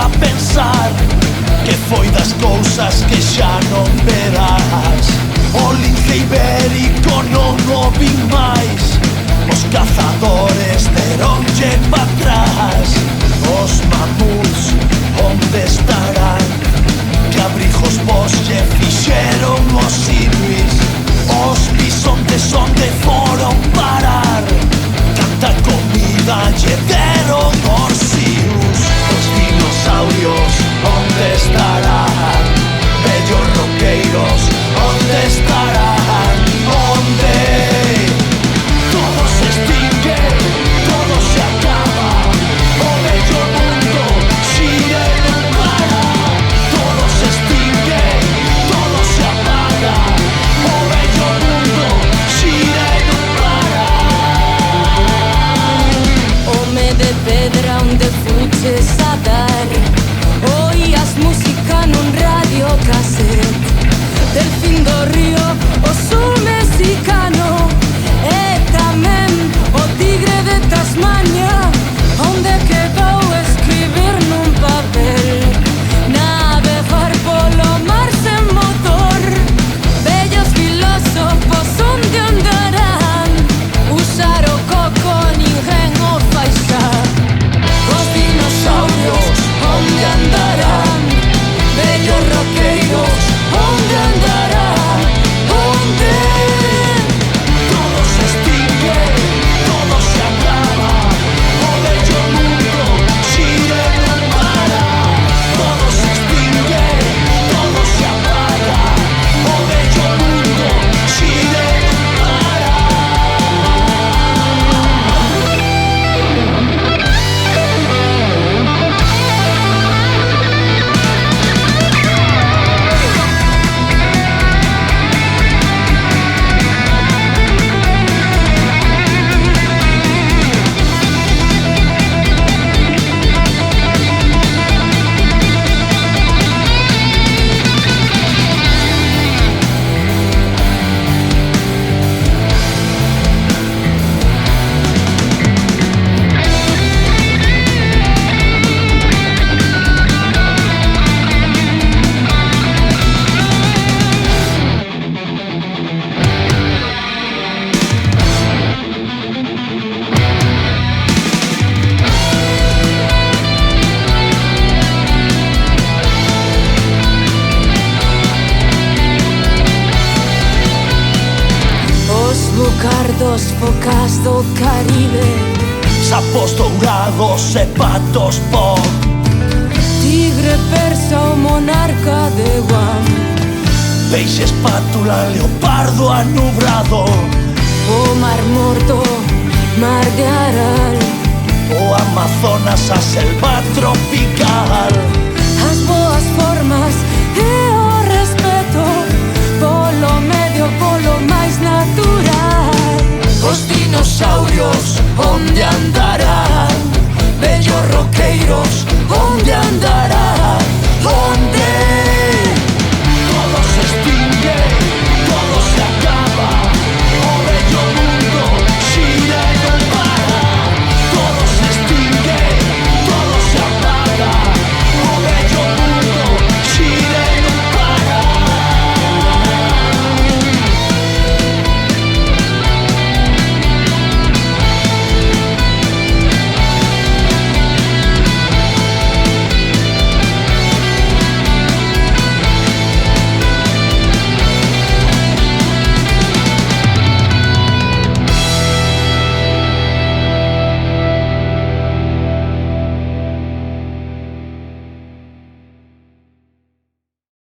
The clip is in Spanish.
a pensar que foi das cousas que xa non verás. O lince ibérico non o vin máis, os cazadores deronlle pa atrás. Os mamuts onde estarán, que abrigos vos lle fixeron os inuis. Os bisontes onde foron parar, tanta comida lle deron os sius. Os dinosaurios onde estarán, vellos roqueiros onde estarán, onde todo se extingue, todo se acaba, o bello mundo xira e non para. Todo se extingue, todo se apaga, o bello mundo xira e non para. Home de pedra onde fuches a dar, oías música nun radio cassette del fin do río, o sur mexicano, e tamén o tigre de Tasmania, onde quedou escribir nun papel, navegar polo mar sen motor. Bellos filósofos onde andarán, usar o coco ninguén o fai xa. Os dinosaurios onde andarán, bellos roqueiros onde andarán, onde Todo se extingue, todo se acaba, o bello mundo xira e non para. Todo se extingue, todo se apaga, o bello mundo xira e non para. bucardos, focas do Caribe, sapos dourados e patos pop, tigre persa o monarca de Guam, peixe espátula, leopardo anubrado, o mar morto, mar de Aral, o Amazonas, a selva tropical, as boas formas e o